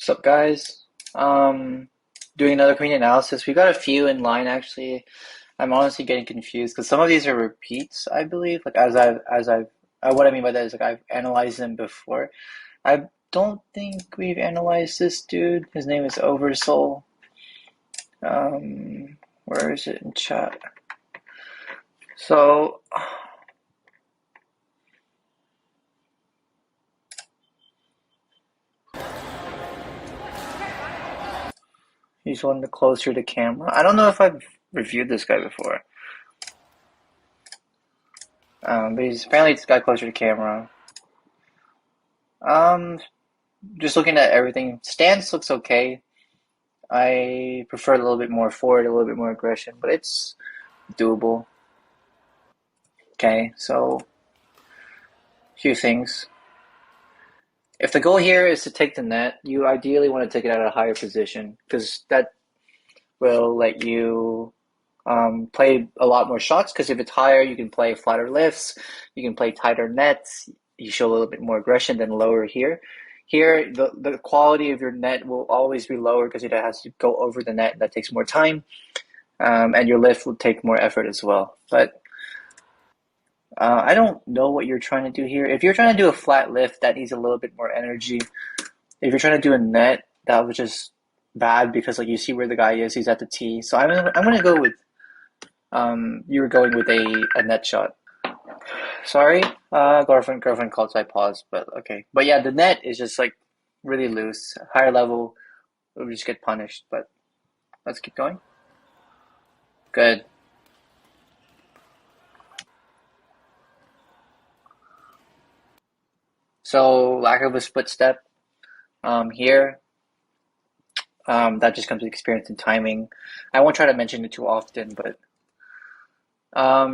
What's up, guys? Doing another queen analysis. We got a few in line actually. I'm honestly getting confused because some of these are repeats, I believe. Like what I mean by that is like I've analyzed them before. I don't think we've analyzed this dude. His name is Oversoul. Where is it in chat? So he's one closer to camera. I don't know if I've reviewed this guy before. But he's apparently this guy closer to camera. Um, just looking at everything, stance looks okay. I prefer a little bit more forward, a little bit more aggression, but it's doable. Okay, so a few things. If the goal here is to take the net, you ideally want to take it at a higher position because that will let you play a lot more shots. Because if it's higher, you can play flatter lifts, you can play tighter nets, you show a little bit more aggression than lower here. Here, the quality of your net will always be lower because it has to go over the net. That takes more time, and your lift will take more effort as well. But I don't know what you're trying to do here. If you're trying to do a flat lift, that needs a little bit more energy. If you're trying to do a net, that was just bad because like you see where the guy is, he's at the tee. So I'm gonna go with you were going with a net shot. Sorry, girlfriend called, so I paused. But okay, but yeah, the net is just like really loose. Higher level, we just get punished. But let's keep going. Good. So lack of a split step here. That just comes with experience and timing. I won't try to mention it too often, but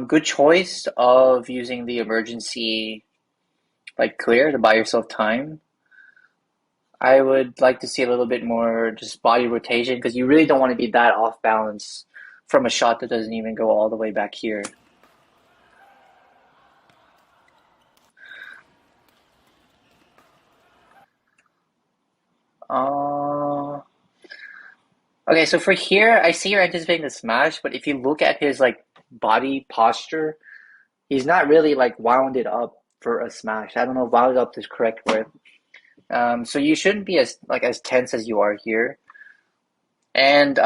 good choice of using the emergency like clear to buy yourself time. I would like to see a little bit more just body rotation because you really don't want to be that off balance from a shot that doesn't even go all the way back here. Uh, okay, so for here, I see you're anticipating the smash, but if you look at his like body posture, he's not really like wounded up for a smash. I don't know if wounded up is the correct word. So you shouldn't be as tense as you are here. And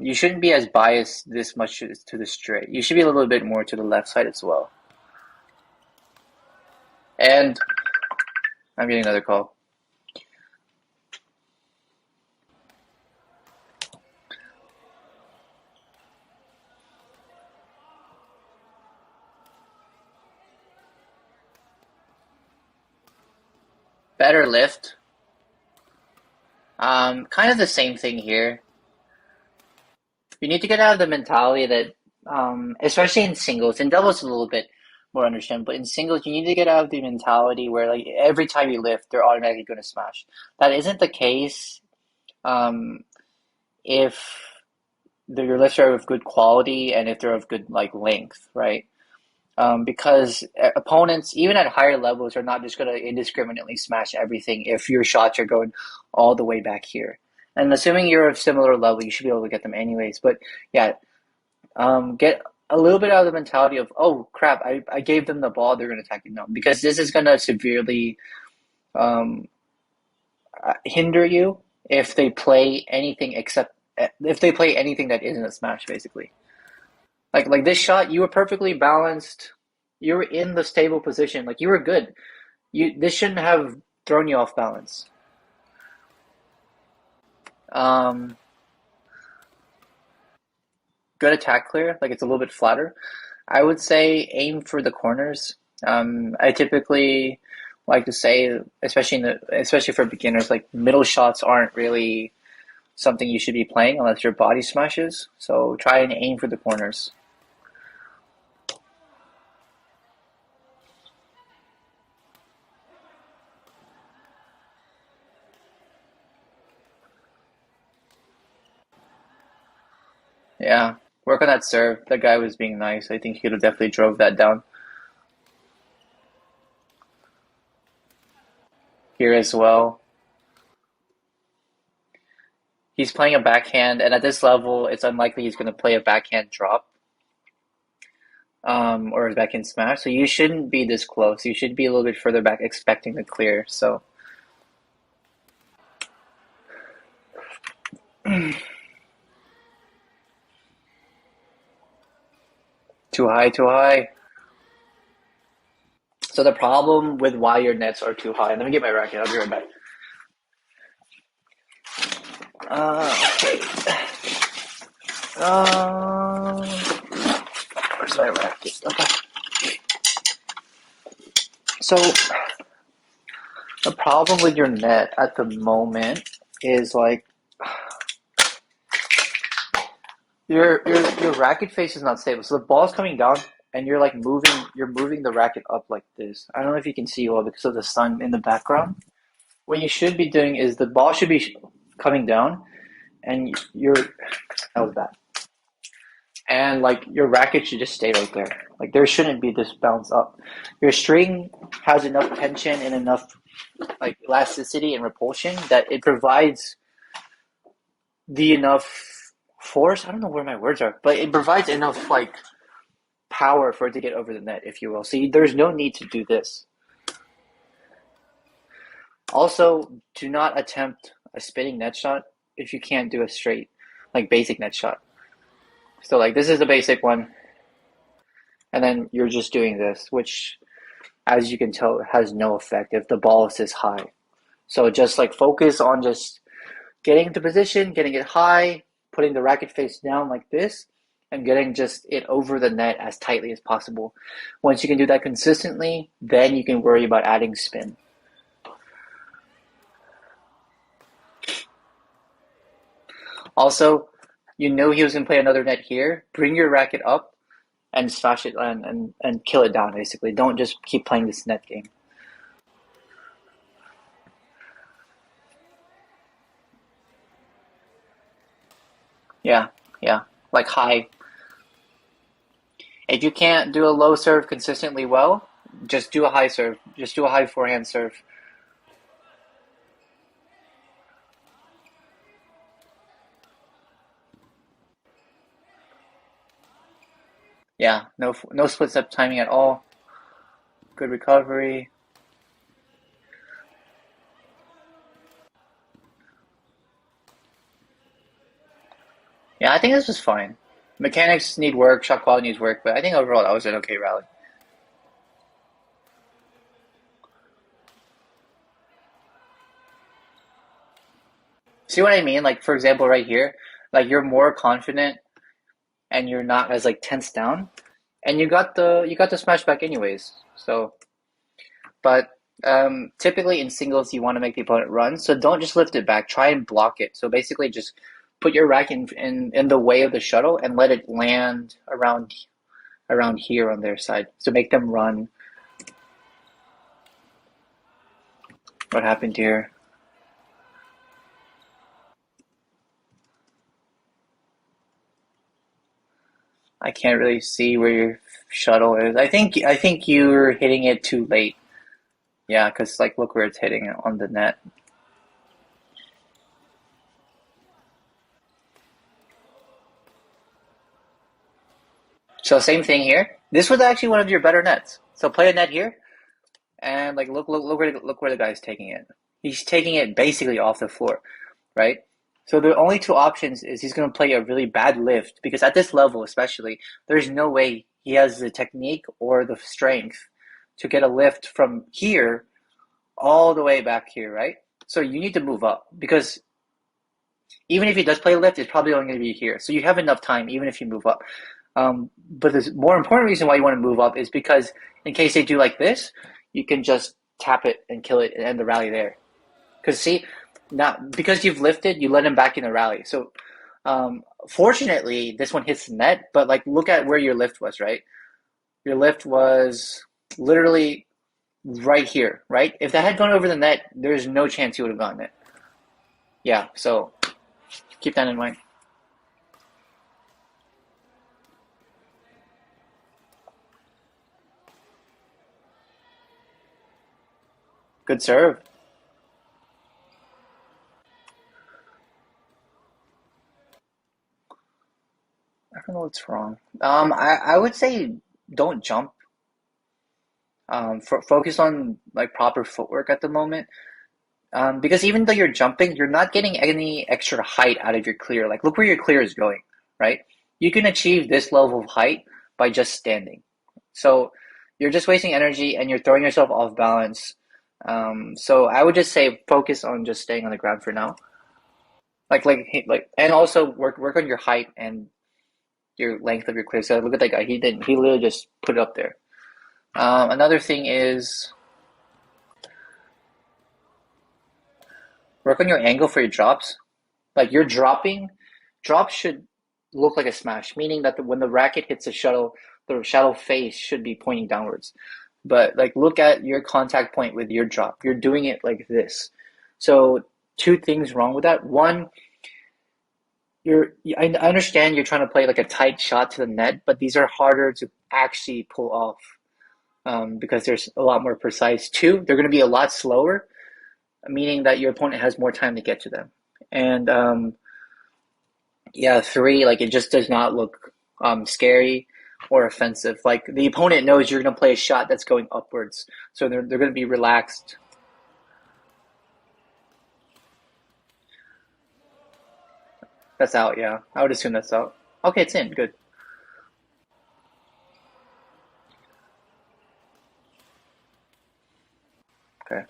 you shouldn't be as biased this much to the straight. You should be a little bit more to the left side as well. And I'm getting another call. Better lift. Kind of the same thing here. You need to get out of the mentality that, especially in singles, in doubles a little bit more understand, but in singles you need to get out of the mentality where like every time you lift, they're automatically going to smash. That isn't the case um, if your lifts are of good quality and if they're of good like length, right? Because opponents, even at higher levels, are not just going to indiscriminately smash everything if your shots are going all the way back here. And assuming you're of similar level, you should be able to get them anyways. But yeah, get a little bit out of the mentality of, oh crap, I gave them the ball, they're going to attack me. No, because this is going to severely um, hinder you if they play anything except if they play anything that isn't a smash, basically. Like this shot, you were perfectly balanced. You were in the stable position. Like you were good. This shouldn't have thrown you off balance. Um, Good attack clear. Like it's a little bit flatter. I would say aim for the corners. I typically like to say, especially for beginners, like middle shots aren't really something you should be playing unless your body smashes. So try and aim for the corners. Yeah, work on that serve. That guy was being nice. I think he could have definitely drove that down here as well. He's playing a backhand, and at this level, it's unlikely he's going to play a backhand drop, or a backhand smash. So you shouldn't be this close. You should be a little bit further back, expecting the clear. So too high, too high. So the problem with why your nets are too high. Let me get my racket. I'll be right back. Okay. Where's my racket? Okay. So the problem with your net at the moment is like your racket face is not stable. So the ball's coming down and you're like moving the racket up like this. I don't know if you can see well because of the sun in the background. What you should be doing is the ball should be coming down and that was bad. And like your racket should just stay right there. Like there shouldn't be this bounce up. Your string has enough tension and enough like elasticity and repulsion that it provides the enough force. I don't know where my words are, but it provides enough like power for it to get over the net, if you will. So there's no need to do this. Also, do not attempt a spinning net shot if you can't do a straight, like basic net shot. So like this is the basic one, and then you're just doing this, which, as you can tell, has no effect if the ball is this high. So just like focus on just getting into position, getting it high, putting the racket face down like this, and getting just it over the net as tightly as possible. Once you can do that consistently, then you can worry about adding spin. Also, you know he was going to play another net here. Bring your racket up and smash it and kill it down, basically. Don't just keep playing this net game. Yeah, yeah. Like high. If you can't do a low serve consistently well, just do a high serve. Just do a high forehand serve. Yeah, no split step timing at all. Good recovery. Yeah, I think this was fine. Mechanics need work, shot quality needs work, but I think overall that was an okay rally. See what I mean? Like for example, right here, like you're more confident and you're not as like tense down, and you got the smash back anyways. So, but typically in singles you want to make the opponent run, so don't just lift it back. Try and block it. So basically, just put your rack in the way of the shuttle and let it land around here on their side. So make them run. What happened here? I can't really see where your shuttle is. I think you're hitting it too late. Yeah, because like look where it's hitting on the net. So same thing here. This was actually one of your better nets. So play a net here, and like look where the guy's taking it. He's taking it basically off the floor, right? So the only two options is he's going to play a really bad lift because at this level, especially, there's no way he has the technique or the strength to get a lift from here all the way back here, right? So you need to move up because even if he does play a lift, it's probably only going to be here. So you have enough time even if you move up. But the more important reason why you want to move up is because in case they do like this, you can just tap it and kill it and end the rally there. Because see, not because you've lifted, you let him back in the rally. So fortunately, this one hits the net. But like, look at where your lift was, right? Your lift was literally right here, right? If that had gone over the net, there's no chance you would have gotten it. Yeah, so keep that in mind. Good serve. I don't know what's wrong. I would say don't jump. Focus on like proper footwork at the moment. Because even though you're jumping, you're not getting any extra height out of your clear. Like, look where your clear is going, right? You can achieve this level of height by just standing. So you're just wasting energy and you're throwing yourself off balance. So I would just say focus on just staying on the ground for now. And also work on your height and your length of your clear. So look at that guy. He didn't. He literally just put it up there. Another thing is work on your angle for your drops. Like you're dropping, drops should look like a smash, meaning that when the racket hits the shuttle face should be pointing downwards. But like look at your contact point with your drop. You're doing it like this. So two things wrong with that. One, I understand you're trying to play like a tight shot to the net, but these are harder to actually pull off because there's a lot more precise. Two, they're going to be a lot slower, meaning that your opponent has more time to get to them. And yeah, three, like it just does not look scary or offensive. Like the opponent knows you're going to play a shot that's going upwards, so they're going to be relaxed. That's out, yeah. I would assume that's out. Okay, it's in. Good. Okay.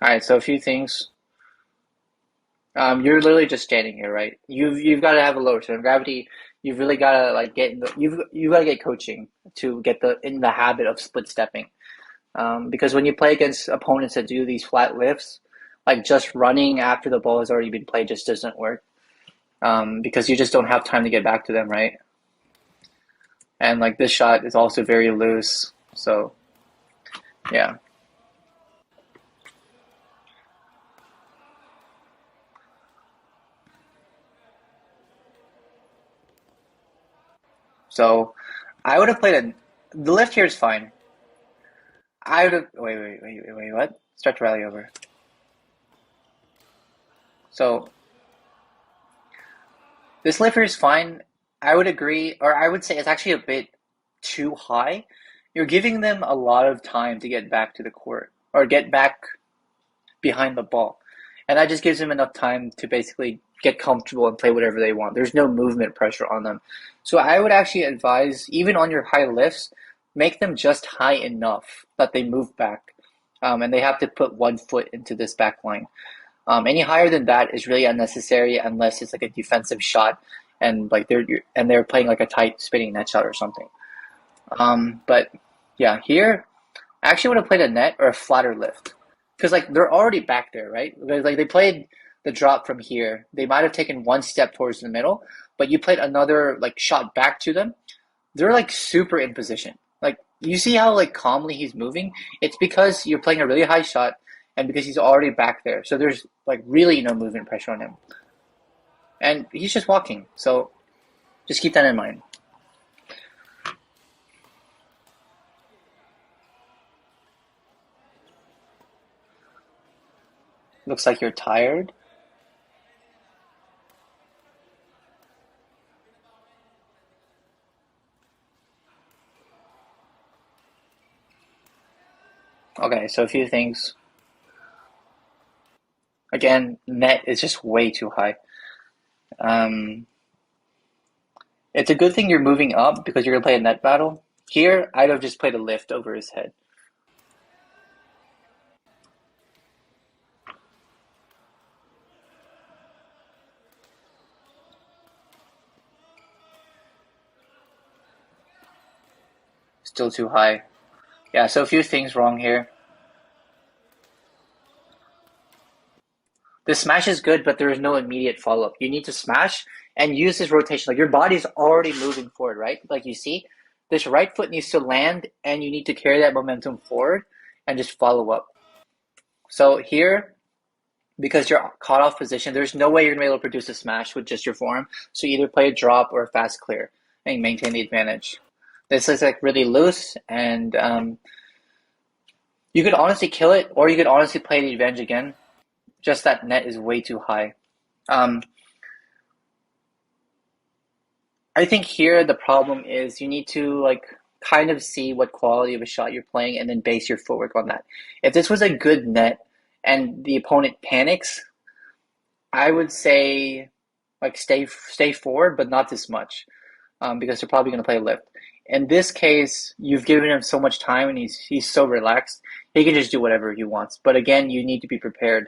All right. So a few things. You're literally just standing here, right? You've got to have a lower center of gravity. You've really got to like get in the you've got to get coaching to get the in the habit of split stepping. Because when you play against opponents that do these flat lifts, like just running after the ball has already been played just doesn't work. Because you just don't have time to get back to them, right? And like this shot is also very loose, so yeah. So I would have played a. The lift here is fine. I would have. Wait. What? Start to rally over. So this lift here is fine. I would agree, or I would say it's actually a bit too high. You're giving them a lot of time to get back to the court or get back behind the ball. And that just gives them enough time to basically get comfortable and play whatever they want. There's no movement pressure on them. So I would actually advise, even on your high lifts, make them just high enough that they move back. And they have to put 1 foot into this back line. Any higher than that is really unnecessary unless it's like a defensive shot and like they're playing like a tight spinning net shot or something. But yeah, here I actually would have played a net or a flatter lift because like they're already back there, right? Like they played the drop from here. They might have taken one step towards the middle, but you played another like shot back to them. They're like super in position. Like you see how like calmly he's moving? It's because you're playing a really high shot and because he's already back there. So there's like really no movement pressure on him. And he's just walking. So just keep that in mind. Looks like you're tired. Okay, so a few things. Again, net is just way too high. Um, it's a good thing you're moving up because you're gonna play a net battle. Here, I'd have just played a lift over his head. Still too high. Yeah, so a few things wrong here. The smash is good, but there is no immediate follow up. You need to smash and use this rotation. Like your body's already moving forward, right? Like you see, this right foot needs to land, and you need to carry that momentum forward and just follow up. So here, because you're caught off position, there's no way you're gonna be able to produce a smash with just your form. So either play a drop or a fast clear and maintain the advantage. This is like really loose, and You could honestly kill it, or you could honestly play the advantage again. Just that net is way too high. Um, I think here the problem is you need to like kind of see what quality of a shot you're playing and then base your footwork on that. If this was a good net and the opponent panics, I would say like stay forward, but not this much, because they're probably going to play lift. In this case, you've given him so much time and he's so relaxed. He can just do whatever he wants. But again, you need to be prepared.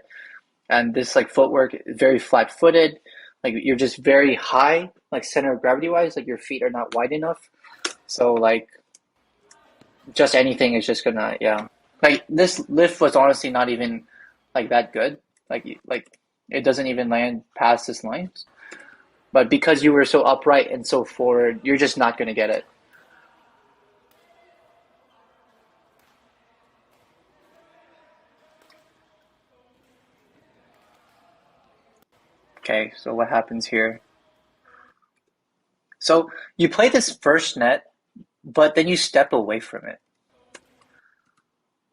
And this like footwork is very flat-footed. Like you're just very high, like center of gravity wise. Like your feet are not wide enough. So like just anything is just gonna, yeah. Like this lift was honestly not even like that good. Like it doesn't even land past this line. But because you were so upright and so forward, you're just not gonna get it. Okay, so what happens here? So you play this first net, but then you step away from it,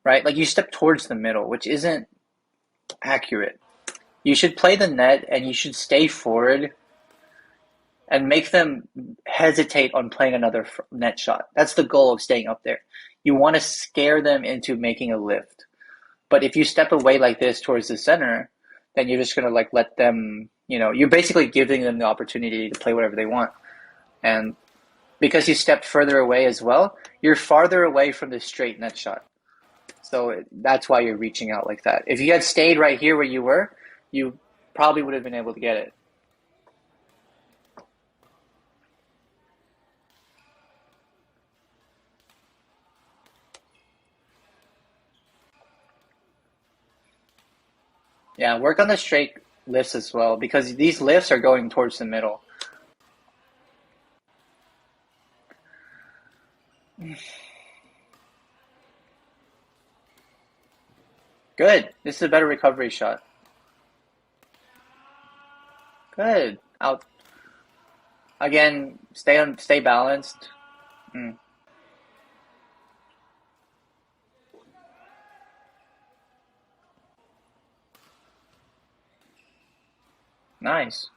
right? Like you step towards the middle, which isn't accurate. You should play the net and you should stay forward and make them hesitate on playing another net shot. That's the goal of staying up there. You want to scare them into making a lift. But if you step away like this towards the center, then you're just going to like let them, you're basically giving them the opportunity to play whatever they want. And because you stepped further away as well, you're farther away from the straight net shot. So that's why you're reaching out like that. If you had stayed right here where you were, you probably would have been able to get it. Yeah, work on the straight lifts as well because these lifts are going towards the middle. Good. This is a better recovery shot. Good. Out again. Stay balanced. Mm, nice.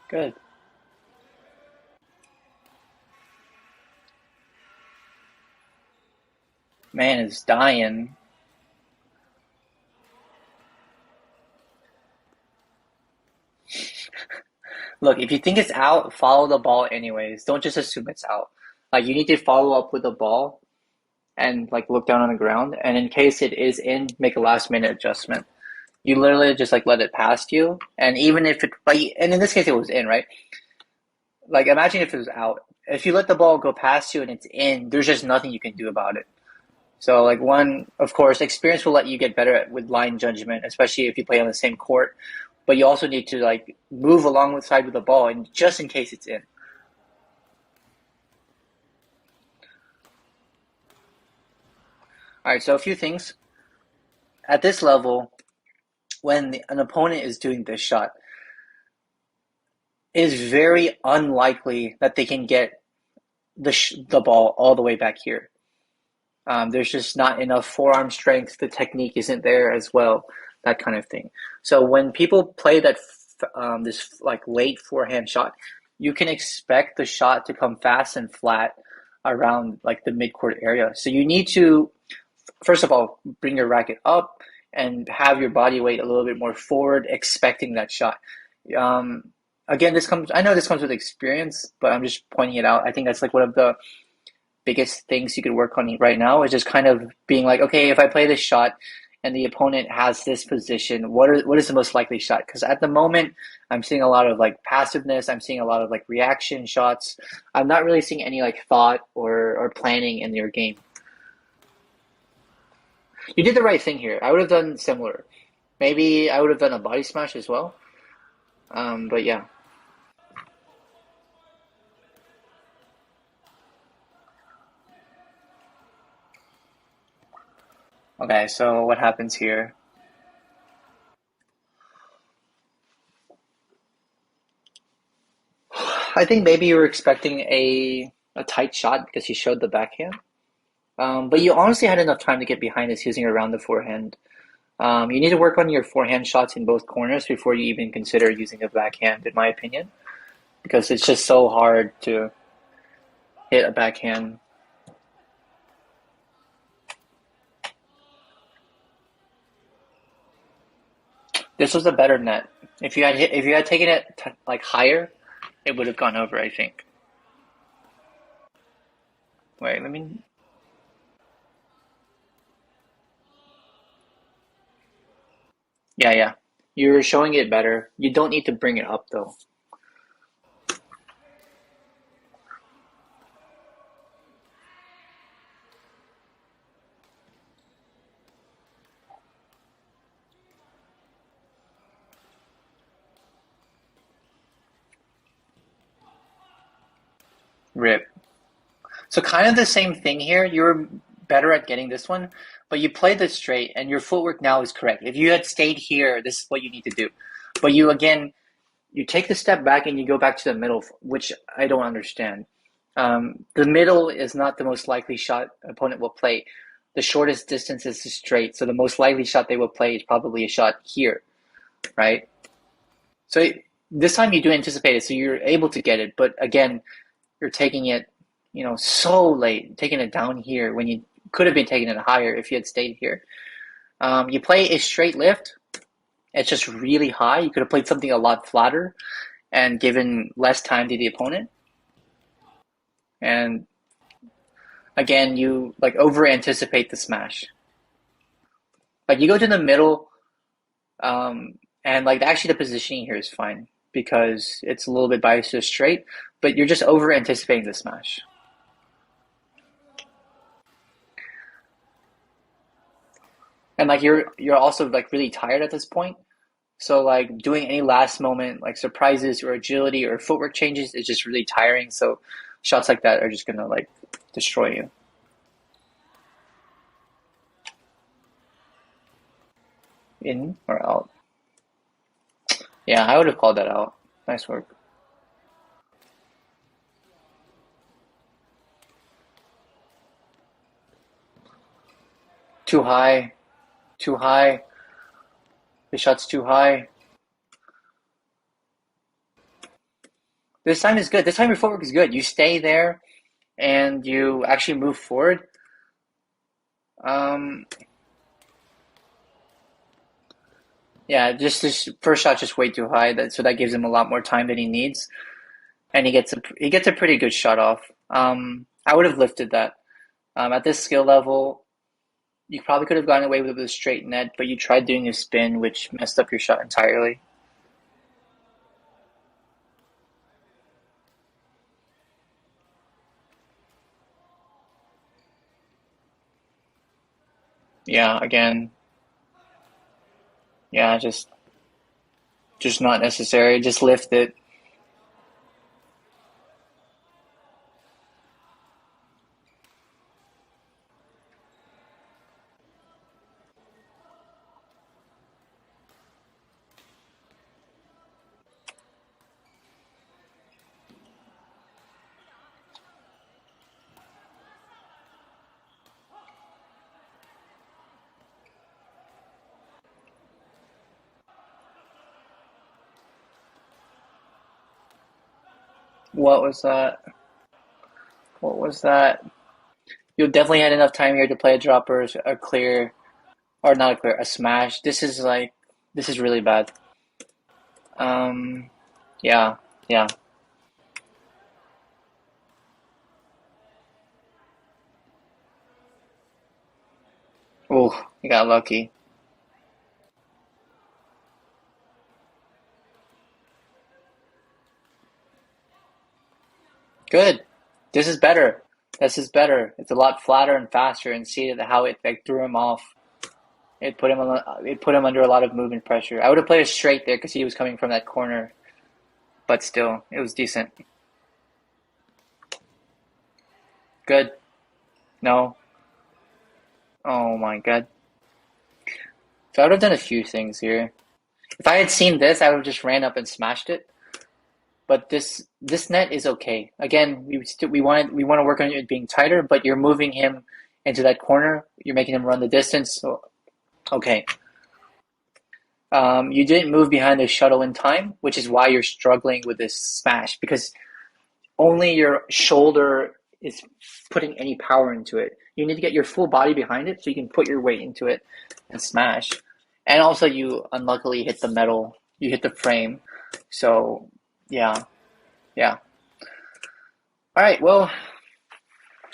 Good. Man is dying. Look, if you think it's out, follow the ball anyways. Don't just assume it's out. Like you need to follow up with the ball and like look down on the ground. And in case it is in, make a last minute adjustment. You literally just like let it past you. And even if it like, and in this case it was in, right? Like imagine if it was out. If you let the ball go past you and it's in, there's just nothing you can do about it. So like one, of course, experience will let you get better with line judgment, especially if you play on the same court. But you also need to like move along with side with the ball, and just in case it's in. All right, so a few things at this level when an opponent is doing this shot, it is very unlikely that they can get the ball all the way back here. There's just not enough forearm strength. The technique isn't there as well. That kind of thing. So when people play this like late forehand shot, you can expect the shot to come fast and flat around like the midcourt area. So you need to first of all bring your racket up and have your body weight a little bit more forward, expecting that shot. Um, Again, this comes. I know this comes with experience, but I'm just pointing it out. I think that's like one of the biggest things you could work on right now is just kind of being like, okay, if I play this shot and the opponent has this position, what is the most likely shot? Because at the moment, I'm seeing a lot of like passiveness. I'm seeing a lot of like reaction shots. I'm not really seeing any like thought or planning in your game. You did the right thing here. I would have done similar. Maybe I would have done a body smash as well. But yeah. Okay, so what happens here? I think maybe you were expecting a tight shot because he showed the backhand. But you honestly had enough time to get behind this using around the forehand. You need to work on your forehand shots in both corners before you even consider using a backhand, in my opinion, because it's just so hard to hit a backhand. This was a better net. If you had taken it like higher, it would have gone over, I think. Wait, let me. Yeah, yeah. You're showing it better. You don't need to bring it up though. Rip. So kind of the same thing here. You're better at getting this one, but you played this straight, and your footwork now is correct. If you had stayed here, this is what you need to do. But you again, you take the step back and you go back to the middle, which I don't understand. The middle is not the most likely shot opponent will play. The shortest distance is straight, so the most likely shot they will play is probably a shot here, right? So this time you do anticipate it, so you're able to get it. But again, you're taking it, so late, taking it down here when you could have been taking it higher if you had stayed here. You play a straight lift. It's just really high. You could have played something a lot flatter and given less time to the opponent. And again, you like over anticipate the smash. Like you go to the middle, and like actually the positioning here is fine because it's a little bit biased to straight, but you're just over anticipating the smash. And like you're also like really tired at this point. So like doing any last moment like surprises or agility or footwork changes is just really tiring. So shots like that are just gonna like destroy you. In or out. Yeah, I would have called that out. Nice work. Too high. Too high. The shot's too high. This time is good. This time your footwork is good. You stay there and you actually move forward. Um, yeah, just this first shot just way too high. So that gives him a lot more time than he needs, and he gets a pretty good shot off. I would have lifted that. At this skill level, you probably could have gotten away with a straight net, but you tried doing a spin, which messed up your shot entirely. Yeah, again, yeah, just not necessary. Just lift it. What was that? What was that? You definitely had enough time here to play a dropper, a clear, or not a clear, a smash. This is really bad. Um, yeah, yeah. Oh, you got lucky. Good. This is better. This is better. It's a lot flatter and faster, and see how it like threw him off. It put him under a lot of movement pressure. I would have played it straight there because he was coming from that corner, but still, it was decent. Good. No. Oh my God. So I would have done a few things here. If I had seen this, I would have just ran up and smashed it. But this net is okay. Again, we want to work on it being tighter, but you're moving him into that corner. You're making them run the distance. So, okay. You didn't move behind the shuttle in time, which is why you're struggling with this smash because only your shoulder is putting any power into it. You need to get your full body behind it so you can put your weight into it and smash. And also, you unluckily hit the metal, you hit the frame. So, yeah, yeah. All right, well,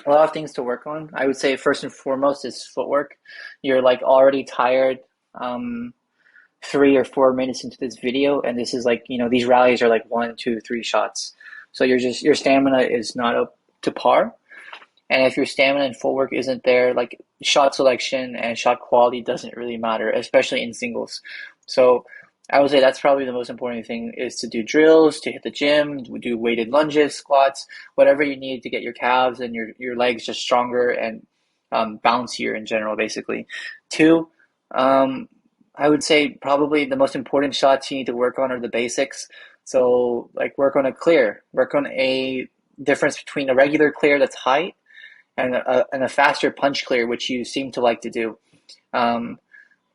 a lot of things to work on. I would say first and foremost is footwork. You're like already tired. 3 or 4 minutes into this video, and this is like, these rallies are like 1, 2, 3 shots. So your stamina is not up to par. And if your stamina and full work isn't there, like shot selection and shot quality doesn't really matter, especially in singles. So I would say that's probably the most important thing is to do drills, to hit the gym, do weighted lunges, squats, whatever you need to get your calves and your legs just stronger and bouncier in general, basically. Two, um, I would say probably the most important shots you need to work on are the basics. So like work on a clear, work on a difference between a regular clear that's high and a faster punch clear, which you seem to like to do. Um,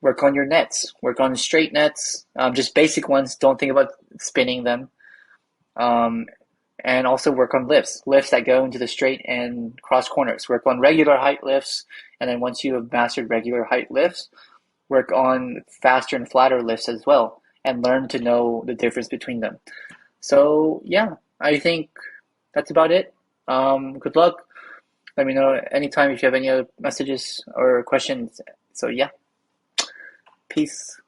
Work on your nets, work on straight nets, just basic ones. Don't think about spinning them. Um, and also work on lifts that go into the straight and cross corners. Work on regular height lifts, and then once you have mastered regular height lifts, work on faster and flatter lifts as well, and learn to know the difference between them. So yeah, I think that's about it. Good luck. Let me know anytime if you have any other messages or questions. So yeah, peace.